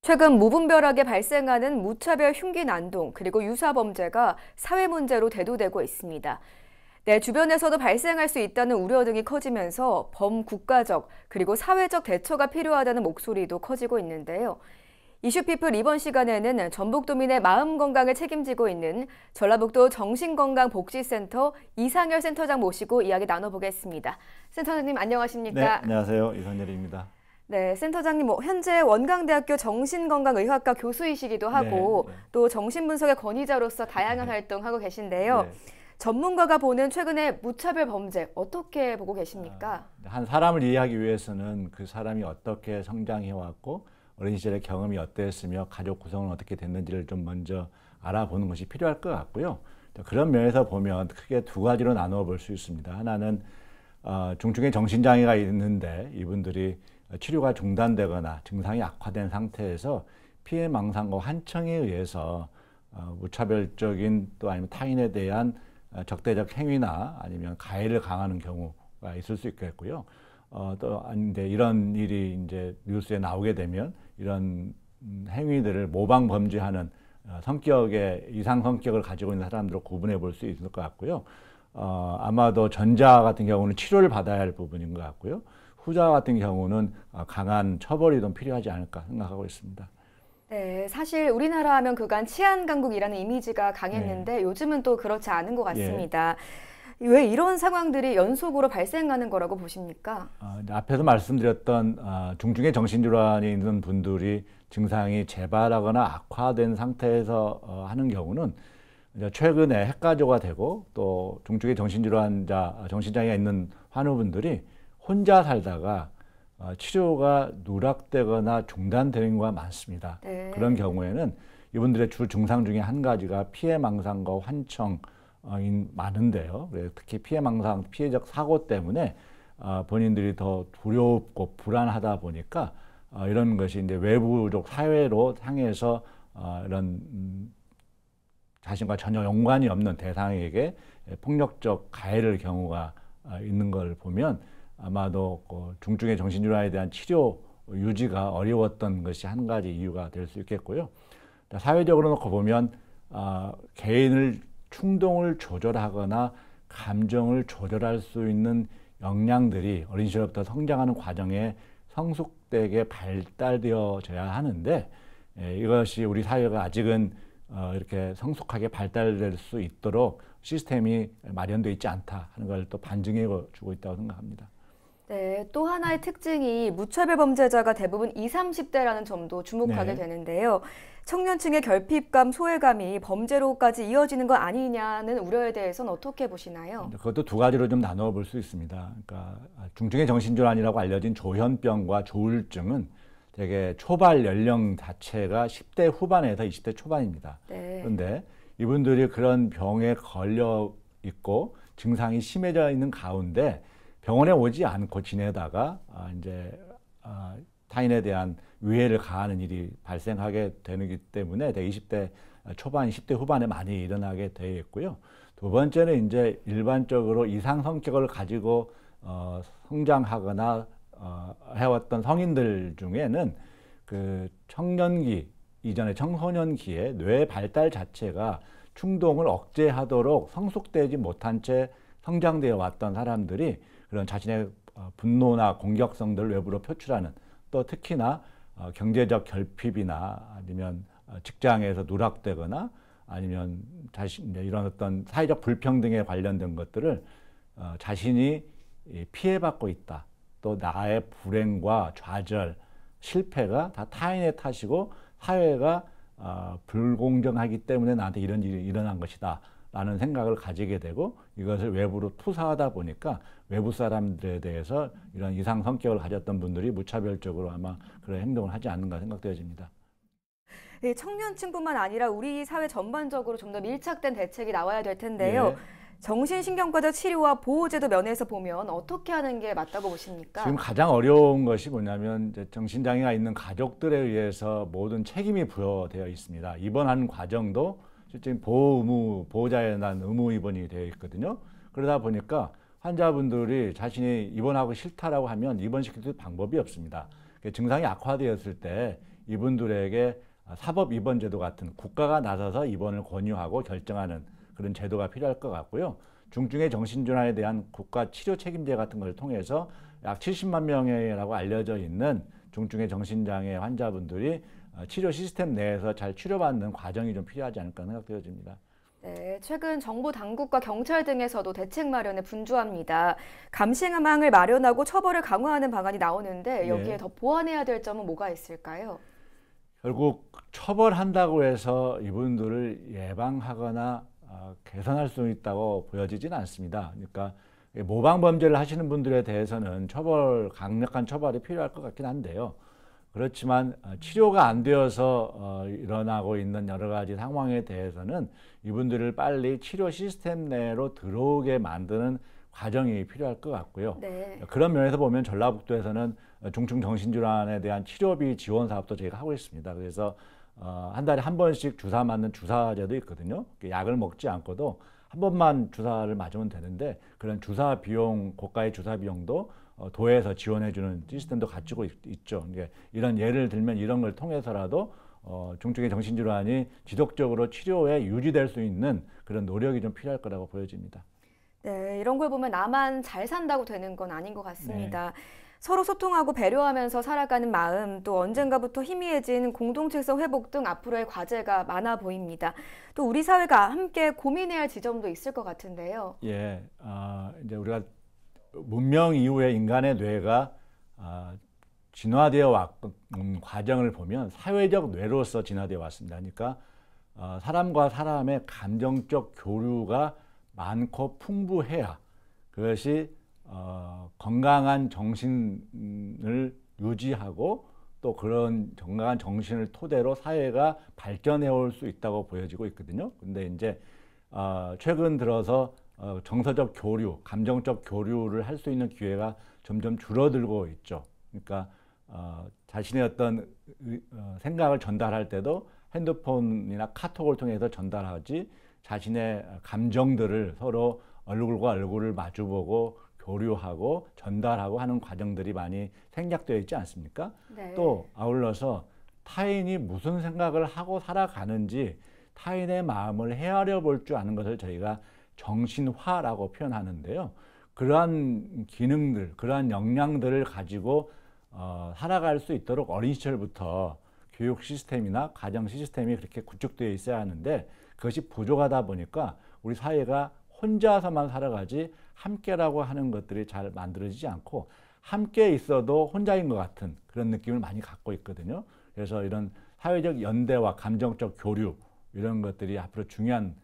최근 무분별하게 발생하는 무차별 흉기 난동 그리고 유사 범죄가 사회 문제로 대두되고 있습니다. 내 주변에서도 발생할 수 있다는 우려 등이 커지면서 범국가적 그리고 사회적 대처가 필요하다는 목소리도 커지고 있는데요. 이슈피플 이번 시간에는 전북도민의 마음 건강을 책임지고 있는 전라북도 정신건강복지센터 이상열 센터장 모시고 이야기 나눠보겠습니다. 센터장님 안녕하십니까? 네, 안녕하세요. 이상열입니다. 네, 센터장님, 현재 원광대학교 정신건강의학과 교수이시기도 하고 네. 또 정신분석의 권위자로서 다양한 활동하고 계신데요. 네. 전문가가 보는 최근의 무차별 범죄 어떻게 보고 계십니까? 한 사람을 이해하기 위해서는 그 사람이 어떻게 성장해왔고 어린 시절의 경험이 어땠으며 가족 구성은 어떻게 됐는지를 좀 먼저 알아보는 것이 필요할 것 같고요. 그런 면에서 보면 크게 두 가지로 나누어 볼 수 있습니다. 하나는 중증의 정신장애가 있는데 이분들이 치료가 중단되거나 증상이 악화된 상태에서 피해망상과 환청에 의해서 무차별적인 또 아니면 타인에 대한 적대적 행위나 아니면 가해를 강하는 경우가 있을 수 있겠고요. 또 아닌데 이런 일이 이제 뉴스에 나오게 되면 이런 행위들을 모방 범죄하는 성격의 이상 성격을 가지고 있는 사람들을 구분해 볼 수 있을 것 같고요. 아마도 전자 같은 경우는 치료를 받아야 할 부분인 것 같고요. 후자 같은 경우는 강한 처벌이 좀 필요하지 않을까 생각하고 있습니다. 네, 사실 우리나라 하면 그간 치안 강국이라는 이미지가 강했는데 네. 요즘은 또 그렇지 않은 것 같습니다. 왜 이런 상황들이 연속으로 발생하는 거라고 보십니까? 앞에서 말씀드렸던 중증의 정신질환이 있는 분들이 증상이 재발하거나 악화된 상태에서 하는 경우는 최근에 핵가조가 되고 또 중증의 정신질환자, 정신장애가 있는 환우분들이 혼자 살다가 치료가 누락되거나 중단되는 경우가 많습니다. 네. 그런 경우에는 이분들의 주 증상 중에 한 가지가 피해망상과 환청 많은데요. 특히 피해망상, 피해적 사고 때문에 본인들이 더 두렵고 불안하다 보니까 이런 것이 이제 외부적 사회로 향해서 이런 자신과 전혀 연관이 없는 대상에게 폭력적 가해를 경우가 있는 걸 보면 아마도 중증의 정신질환에 대한 치료 유지가 어려웠던 것이 한 가지 이유가 될 수 있겠고요. 사회적으로 놓고 보면 개인을 충동을 조절하거나 감정을 조절할 수 있는 역량들이 어린 시절부터 성장하는 과정에 성숙되게 발달되어져야 하는데 이것이 우리 사회가 아직은 이렇게 성숙하게 발달될 수 있도록 시스템이 마련되어 있지 않다 하는 걸 또 반증해 주고 있다고 생각합니다. 네, 또 하나의 특징이 무차별 범죄자가 대부분 20, 30대라는 점도 주목하게 되는데요. 청년층의 결핍감, 소외감이 범죄로까지 이어지는 거 아니냐는 우려에 대해서는 어떻게 보시나요? 그것도 두 가지로 좀 나누어 볼 수 있습니다. 그러니까 중증의 정신질환이라고 알려진 조현병과 조울증은 되게 초발 연령 자체가 10대 후반에서 20대 초반입니다. 네. 그런데 이분들이 그런 병에 걸려 있고 증상이 심해져 있는 가운데 병원에 오지 않고 지내다가 타인에 대한 위해를 가하는 일이 발생하게 되기 때문에 20대 초반, 10대 후반에 많이 일어나게 되어 있고요. 두 번째는 이제 일반적으로 이상 성격을 가지고 성장하거나 해왔던 성인들 중에는 그 청년기 이전에 청소년기에 뇌 발달 자체가 충동을 억제하도록 성숙되지 못한 채 성장되어 왔던 사람들이 그런 자신의 분노나 공격성들을 외부로 표출하는 또 특히나 경제적 결핍이나 아니면 직장에서 누락되거나 아니면 이런 어떤 사회적 불평등에 관련된 것들을 자신이 피해받고 있다. 또 나의 불행과 좌절, 실패가 다 타인의 탓이고 사회가 불공정하기 때문에 나한테 이런 일이 일어난 것이다. 라는 생각을 가지게 되고 이것을 외부로 투사하다 보니까 외부 사람들에 대해서 이런 이상 성격을 가졌던 분들이 무차별적으로 아마 그런 행동을 하지 않는가 생각되어집니다. 네, 청년층뿐만 아니라 우리 사회 전반적으로 좀 더 밀착된 대책이 나와야 될 텐데요. 정신신경과적 치료와 보호제도 면에서 보면 어떻게 하는 게 맞다고 보십니까? 지금 가장 어려운 것이 뭐냐면 이제 정신장애가 있는 가족들에 의해서 모든 책임이 부여되어 있습니다. 입원하는 과정도 실제 보호 의무, 보호자에 대한 의무 입원이 되어 있거든요. 그러다 보니까 환자분들이 자신이 입원하고 싫다라고 하면 입원시킬 방법이 없습니다. 증상이 악화되었을 때 이분들에게 사법 입원 제도 같은 국가가 나서서 입원을 권유하고 결정하는 그런 제도가 필요할 것 같고요. 중증의 정신질환에 대한 국가 치료 책임제 같은 걸 통해서 약 70만 명이라고 알려져 있는 중증의 정신장애 환자분들이 치료 시스템 내에서 잘 치료받는 과정이 좀 필요하지 않을까 생각되어집니다. 네, 최근 정부 당국과 경찰 등에서도 대책 마련에 분주합니다. 감시망을 마련하고 처벌을 강화하는 방안이 나오는데 여기에 네. 더 보완해야 될 점은 뭐가 있을까요? 결국 처벌한다고 해서 이분들을 예방하거나 개선할 수 있다고 보여지지는 않습니다. 그러니까 모방 범죄를 하시는 분들에 대해서는 강력한 처벌이 필요할 것 같긴 한데요. 그렇지만 치료가 안 되어서 일어나고 있는 여러 가지 상황에 대해서는 이분들을 빨리 치료 시스템 내로 들어오게 만드는 과정이 필요할 것 같고요. 네. 그런 면에서 보면 전라북도에서는 중증 정신질환에 대한 치료비 지원 사업도 저희가 하고 있습니다. 그래서 한 달에 한 번씩 주사 맞는 주사제도 있거든요. 약을 먹지 않고도 한 번만 주사를 맞으면 되는데 그런 주사 비용, 고가의 주사 비용도 도에서 지원해주는 시스템도 갖추고 있죠. 이런 예를 들면 이런 걸 통해서라도 중증의 정신질환이 지속적으로 치료에 유지될 수 있는 그런 노력이 좀 필요할 거라고 보여집니다. 네, 이런 걸 보면 나만 잘 산다고 되는 건 아닌 것 같습니다. 네. 서로 소통하고 배려하면서 살아가는 마음, 또 언젠가부터 희미해진 공동체성 회복 등 앞으로의 과제가 많아 보입니다. 또 우리 사회가 함께 고민해야 할 지점도 있을 것 같은데요. 예, 이제 우리가 문명 이후에 인간의 뇌가 진화되어 왔던 과정을 보면 사회적 뇌로서 진화되어 왔습니다. 그러니까 사람과 사람의 감정적 교류가 많고 풍부해야 그것이 건강한 정신을 유지하고 또 그런 건강한 정신을 토대로 사회가 발전해 올 수 있다고 보여지고 있거든요. 근데 이제 최근 들어서 정서적 교류, 감정적 교류를 할 수 있는 기회가 점점 줄어들고 있죠. 그러니까 자신의 어떤 생각을 전달할 때도 핸드폰이나 카톡을 통해서 전달하지 자신의 감정들을 서로 얼굴과 얼굴을 마주보고 교류하고 전달하고 하는 과정들이 많이 생략되어 있지 않습니까? 네. 또 아울러서 타인이 무슨 생각을 하고 살아가는지 타인의 마음을 헤아려 볼 줄 아는 것을 저희가 정신화라고 표현하는데요. 그러한 기능들, 그러한 역량들을 가지고 살아갈 수 있도록 어린 시절부터 교육 시스템이나 가정 시스템이 그렇게 구축되어 있어야 하는데 그것이 부족하다 보니까 우리 사회가 혼자서만 살아가지 함께라고 하는 것들이 잘 만들어지지 않고 함께 있어도 혼자인 것 같은 그런 느낌을 많이 갖고 있거든요. 그래서 이런 사회적 연대와 감정적 교류 이런 것들이 앞으로 중요한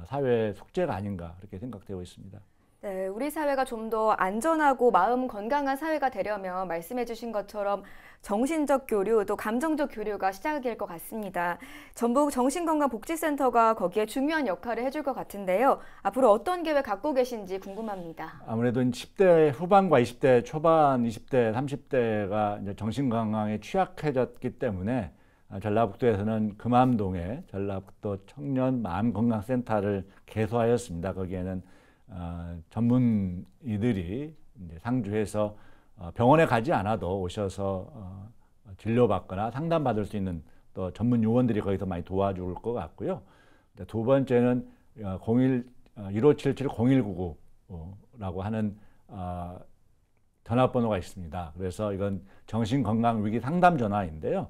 사회 숙제가 아닌가 그렇게 생각되고 있습니다. 네, 우리 사회가 좀 더 안전하고 마음 건강한 사회가 되려면 말씀해 주신 것처럼 정신적 교류 또 감정적 교류가 시작일 것 같습니다. 전북 정신건강복지센터가 거기에 중요한 역할을 해줄 것 같은데요. 앞으로 어떤 계획 갖고 계신지 궁금합니다. 아무래도 10대 후반과 20대 초반, 20대, 30대가 이제 정신건강에 취약해졌기 때문에 전라북도에서는 금암동에 전라북도 청년 마음건강센터를 개소하였습니다. 거기에는 전문의들이 이제 상주해서 병원에 가지 않아도 오셔서 진료받거나 상담받을 수 있는 또 전문 요원들이 거기서 많이 도와줄 것 같고요. 두 번째는 1577-0199라고 하는 전화번호가 있습니다. 그래서 이건 정신건강위기 상담 전화인데요.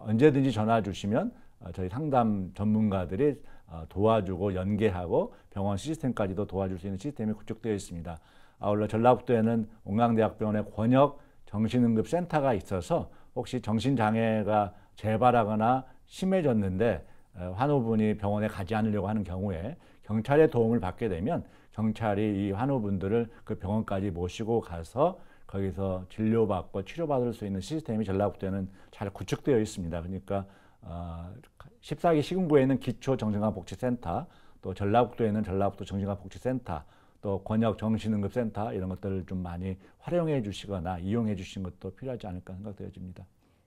언제든지 전화 주시면 저희 상담 전문가들이 도와주고 연계하고 병원 시스템까지도 도와줄 수 있는 시스템이 구축되어 있습니다. 아울러 전라북도에는 옥랑대학병원의 권역 정신응급센터가 있어서 혹시 정신장애가 재발하거나 심해졌는데 환우분이 병원에 가지 않으려고 하는 경우에 경찰의 도움을 받게 되면 경찰이 이 환우분들을 그 병원까지 모시고 가서 거기서 진료받고 치료받을 수 있는 시스템이 전라북도에는 잘 구축되어 있습니다. 그러니까 14기 시군구에 있는 기초정신건강복지센터, 또 전라북도에는 전라북도 정신건강복지센터, 또 권역 정신응급센터 이런 것들을 좀 많이 활용해 주시거나 이용해 주시는 것도 필요하지 않을까 생각되어집니다.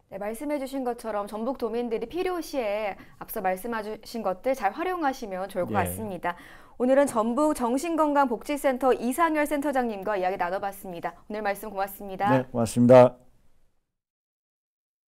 네, 말씀해 주신 것처럼 전북 도민들이 필요시에 앞서 말씀해 주신 것들 잘 활용하시면 좋을 것 같습니다. 오늘은 전북 정신건강복지센터 이상열 센터장님과 이야기 나눠봤습니다. 오늘 말씀 고맙습니다. 네, 고맙습니다.